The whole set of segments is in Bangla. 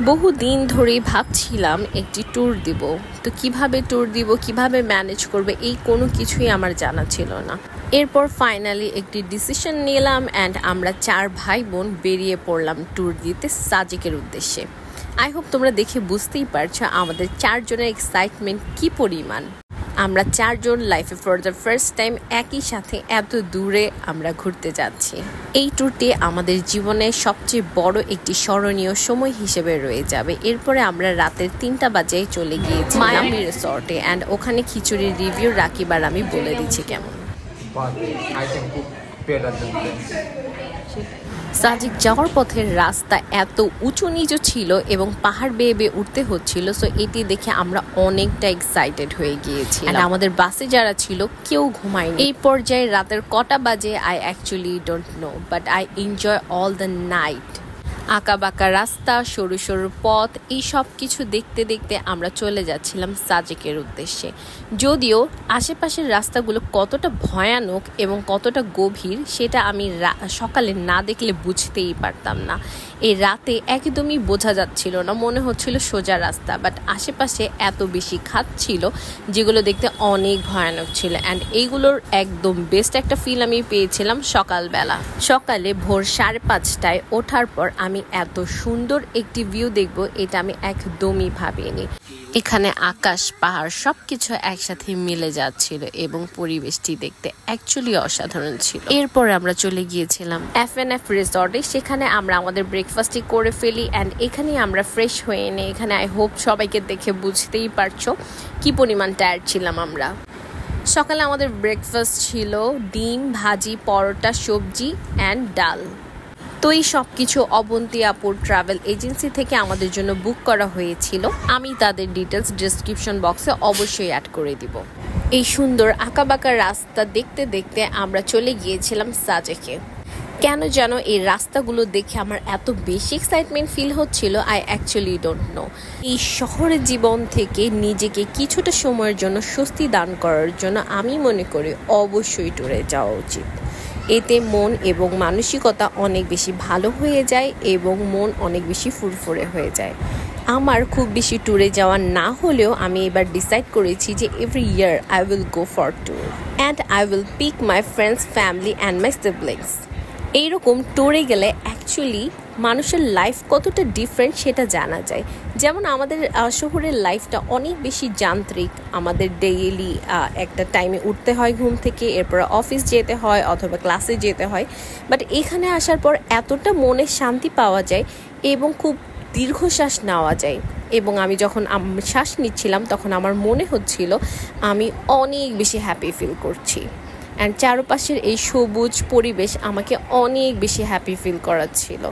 বহুদিন ধরেই ভাবছিলাম একটি ট্যুর দিব, তো কিভাবে ট্যুর দিব, কিভাবে ম্যানেজ করবে, এই কোনো কিছুই আমার জানা ছিল না। এরপর ফাইনালি একটি ডিসিশন নিলাম অ্যান্ড আমরা 4 ভাই বোন বেরিয়ে পড়লাম ট্যুর দিতে সাজেকের উদ্দেশ্যে। আই হোপ তোমরা দেখে বুঝতেই পারছো আমাদের 4 জনের এক্সাইটমেন্ট কি পরিমাণ। আমরা 4 জন লাইফে ফর দ্য ফার্স্ট টাইম একই সাথে এত দূরে আমরা ঘুরতে যাচ্ছি। এই ট্যুরটি আমাদের জীবনের সবচেয়ে বড় একটি স্মরণীয় সময় হিসেবে রয়ে যাবে। এরপরে আমরা রাতের 3টা বাজে চলে গিয়েছি মায়ামি রিসর্টে অ্যান্ড ওখানে খিচুড়ির রিভিউ রাকিব আর আমি বলে দিচ্ছি কেমন। সাজেক যাওয়ার পথের রাস্তা এত উঁচু নিচু ছিল এবং পাহাড় বেয়ে বেয়ে উঠতে হচ্ছিল, সো এটি দেখে আমরা অনেকটা এক্সাইটেড হয়ে গিয়েছি। আর আমাদের বাসে যারা ছিল কেউ ঘুমায়নি। এই পর্যায়ে রাতের কটা বাজে I actually don't know, but I enjoy all the night. আঁকা বাঁকা রাস্তা, সরু সরু পথ, এই সব কিছু দেখতে দেখতে আমরা চলে যাচ্ছিলাম সাজেকের উদ্দেশ্যে। যদিও আশেপাশের রাস্তাগুলো কতটা ভয়ানক এবং কতটা গভীর সেটা আমি সকালে না দেখলে বুঝতেই পারতাম না। এই রাতে একদমই বোঝা যাচ্ছিল না, মনে হচ্ছিল সোজা রাস্তা, বাট আশেপাশে এত বেশি খাত ছিল যেগুলো দেখতে অনেক ভয়ানক ছিল। অ্যান্ড এইগুলোর একদম বেস্ট একটা ফিল আমি পেয়েছিলাম সকালবেলা। সকালে ভোর 5:30টায় ওঠার পর আমি এত সুন্দর একটি ভিউ দেখব এটা আমি একদমই ভাবিনি। এখানে আকাশ পাহাড় সবকিছু একসাথে মিলে যাচ্ছিল এবং পরিবেশটি দেখতে অ্যাকচুয়ালি অসাধারণ ছিল। এরপর আমরা চলে গিয়েছিলাম FNF রিসর্টে। সেখানে আমরা আমাদের ব্রেকফাস্টই করে ফেলি অ্যান্ড এখানেই আমরা ফ্রেশ হয়ে নিই। এখানে আই হোপ সবাইকে দেখে বুঝতেই পারছো কি পরিমাণ টায়ার্ড ছিলাম আমরা। সকালে আমাদের ব্রেকফাস্ট ছিল ডিম ভাজি, পরোটা, সবজি অ্যান্ড ডাল। তো এই সব কিছু অবন্তী আপুর ট্রাভেল এজেন্সি থেকে আমাদের জন্য বুক করা হয়েছিল। আমি তাদের ডিটেলস ডেসক্রিপশন বক্সে অবশ্যই অ্যাড করে দিব। এই সুন্দর আঁকাবাঁকা রাস্তা দেখতে দেখতে আমরা চলে গিয়েছিলাম সাজেকে। কেন যেন এই রাস্তাগুলো দেখে আমার এত বেশি এক্সাইটমেন্ট ফিল হচ্ছিল, আই অ্যাকচুয়ালি ডোন্ট নো। এই শহরের জীবন থেকে নিজেকে কিছুটা সময়ের জন্য স্বস্তি দান করার জন্য আমি মনে করি অবশ্যই ট্যুরে যাওয়া উচিত। এতে মন এবং মানসিকতা অনেক বেশি ভালো হয়ে যায় এবং মন অনেক বেশি ফুরফুরে হয়ে যায়। আমার খুব বেশি ট্যুরে যাওয়া না হলেও আমি এবার ডিসাইড করেছি যে every year I will go for tour and I will pick my friends, family and my siblings. এইরকম ট্যুরে গেলে অ্যাকচুয়ালি মানুষের লাইফ কতটা ডিফারেন্ট সেটা জানা যায়। যেমন আমাদের শহরের লাইফটা অনেক বেশি যান্ত্রিক, আমাদের ডেইলি একটা টাইমে উঠতে হয় ঘুম থেকে, এরপর অফিস যেতে হয় অথবা ক্লাসে যেতে হয়। বাট এখানে আসার পর এতটা মনে শান্তি পাওয়া যায় এবং খুব দীর্ঘশ্বাস নেওয়া যায়। এবং আমি যখন শ্বাস নিচ্ছিলাম তখন আমার মনে হচ্ছিল আমি অনেক বেশি হ্যাপি ফিল করছি। অ্যান্ড চারপাশের এই সবুজ পরিবেশ আমাকে অনেক বেশি হ্যাপি ফিল করাচ্ছিল।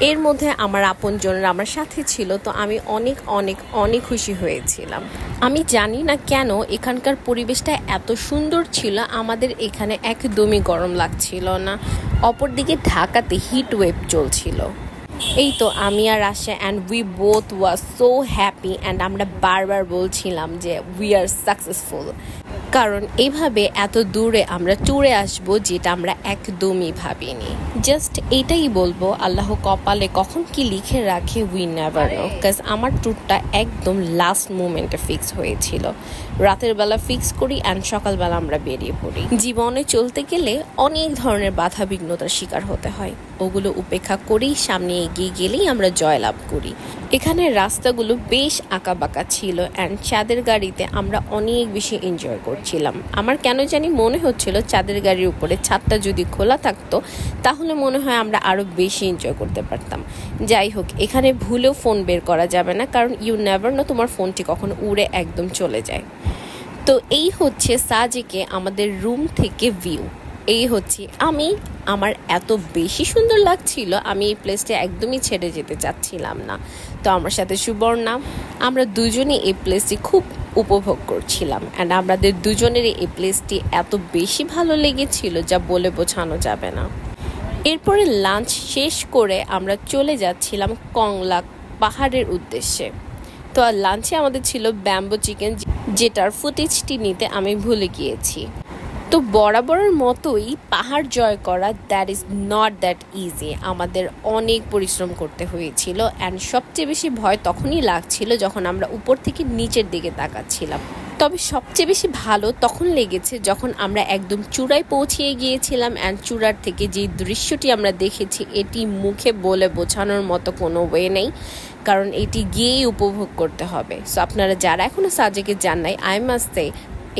এর মধ্যে আমার আপনজনরা আমার সাথে ছিল, তো আমি অনেক অনেক অনেক খুশি হয়েছিলাম। আমি জানি না কেন এখানকার পরিবেশটা এত সুন্দর ছিল, আমাদের এখানে একদমই গরম লাগছিল না। অপরদিকে ঢাকাতে হিট ওয়েভ চলছিল। এই তো আমি আর Asha and we both was so happy and আমরা বারবার বলছিলাম যে উই আর সাকসেসফুল, কারণ এইভাবে এত দূরে আমরা ট্যুরে আসবো যেটা আমরা একদমই ভাবিনি। জাস্ট এটাই বলবো আল্লাহ কপালে কখন কি লিখে রাখে উই নেভার নো। বিকজ আমার ট্যুরটা একদম লাস্ট মোমেন্টে ফিক্স হয়েছিল। রাতের বেলা ফিক্স করি অ্যান্ড সকালবেলা আমরা বেরিয়ে পড়ি। জীবনে চলতে গেলে অনেক ধরনের বাধা বিঘ্নতার শিকার হতে হয়, ওগুলো উপেক্ষা করেই সামনে এগিয়ে গেলেই আমরা জয়লাভ করি। এখানে রাস্তাগুলো বেশ আঁকাবাঁকা ছিল অ্যান্ড চাঁদের গাড়িতে আমরা অনেক বেশি এনজয় করছিলাম। আমার কেন জানি মনে হচ্ছিল চাঁদের গাড়ির উপরে ছাদটা যদি খোলা থাকতো তাহলে মনে হয় আমরা আরও বেশি এনজয় করতে পারতাম। যাই হোক, এখানে ভুলেও ফোন বের করা যাবে না, কারণ ইউ নেভার নো তোমার ফোনটি কখন উড়ে একদম চলে যায়। তো এই হচ্ছে সাজেকে আমাদের রুম থেকে ভিউ। এই হচ্ছে আমার এত বেশি সুন্দর লাগছিল, আমি এই প্লেসটা একদমই ছেড়ে যেতে চাচ্ছিলাম না। তো আমার সাথে সুবর্ণা, আমরা দুজনেই এই প্লেসটি খুব উপভোগ করছিলাম অ্যান্ড আমাদের দুজনেরই এই প্লেসটি এত বেশি ভালো লেগেছিল যা বলে বোঝানো যাবে না। এরপরে লাঞ্চ শেষ করে আমরা চলে যাচ্ছিলাম কংলা পাহাড়ের উদ্দেশ্যে। তো আর লাঞ্চে আমাদের ছিল ব্যাম্বো চিকেন, যেটার ফুটেজটি নিতে আমি ভুলে গিয়েছি। তো বরাবরের মতোই পাহাড় জয় করা that is not that easy. আমাদের অনেক পরিশ্রম করতে হয়েছিল অ্যান্ড সবচেয়ে বেশি ভয় তখনই লাগছিল যখন আমরা উপর থেকে নিচের দিকে তাকাচ্ছিলাম। তবে সবচেয়ে বেশি ভালো তখন লেগেছে যখন আমরা একদম চূড়ায় পৌঁছিয়ে গিয়েছিলাম অ্যান্ড চূড়ার থেকে যে দৃশ্যটি আমরা দেখেছি এটি মুখে বলে বোঝানোর মতো কোনো ওয়ে নেই, কারণ এটি গিয়েই উপভোগ করতে হবে। সো আপনারা যারা এখনও সাজেকে যান নাই, আই মাস্ট সে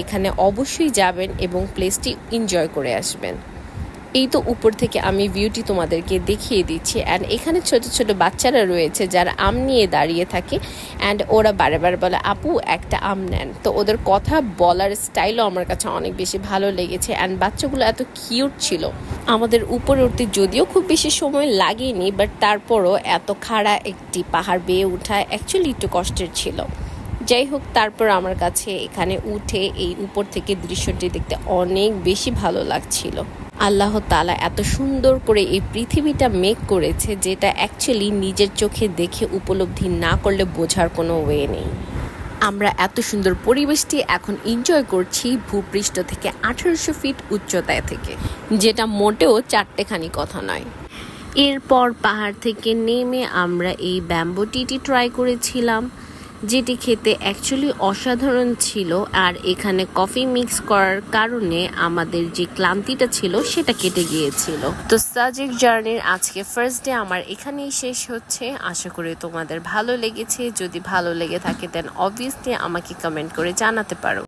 এখানে অবশ্যই যাবেন এবং প্লেসটি এনজয় করে আসবেন। এই তো উপর থেকে আমি ভিউটি তোমাদেরকে দেখিয়ে দিচ্ছি অ্যান্ড এখানে ছোট ছোট বাচ্চারা রয়েছে যারা আম নিয়ে দাঁড়িয়ে থাকে অ্যান্ড ওরা বারে বলে আপু একটা আম নেন। তো ওদের কথা বলার স্টাইলও আমার কাছে অনেক বেশি ভালো লেগেছে অ্যান্ড বাচ্চাগুলো এত কিউট ছিল। আমাদের উপরে উঠতে যদিও খুব বেশি সময় লাগেনি, বাট তারপরও এত খাড়া একটি পাহাড় বেয়ে ওঠা অ্যাকচুয়ালি একটু কষ্টের ছিল। যাই হোক, তারপর আমার কাছে এখানে উঠে এই উপর থেকে দৃশ্যটি দেখতে অনেক বেশি ভালো লাগছিল। আল্লাহ তাআলা এত সুন্দর করে এই পৃথিবীটা মেক করেছে যেটা অ্যাকচুয়ালি নিজের চোখে দেখে উপলব্ধি না করলে বোঝার কোনো ওয়ে নেই। আমরা এত সুন্দর পরিবেশটি এখন এনজয় করছি ভূপৃষ্ঠ থেকে 1800 ফিট উচ্চতায় থেকে, যেটা মোটেও চারটেখানি কথা নয়। এরপর পাহাড় থেকে নেমে আমরা এই ব্যাম্বো টিটি ট্রাই করেছিলাম, যেটি খেতে অ্যাকচুয়ালি অসাধারণ ছিল। আর এখানে কফি মিক্স করার কারণে আমাদের যে ক্লান্তিটা ছিল সেটা কেটে গিয়েছিল। তো সাজেক জার্নির আজকে ফার্স্ট ডে আমার এখানেই শেষ হচ্ছে। আশা করি তোমাদের ভালো লেগেছে। যদি ভালো লেগে থাকে দেন অবভিয়াসলি আমাকে কমেন্ট করে জানাতে পারো।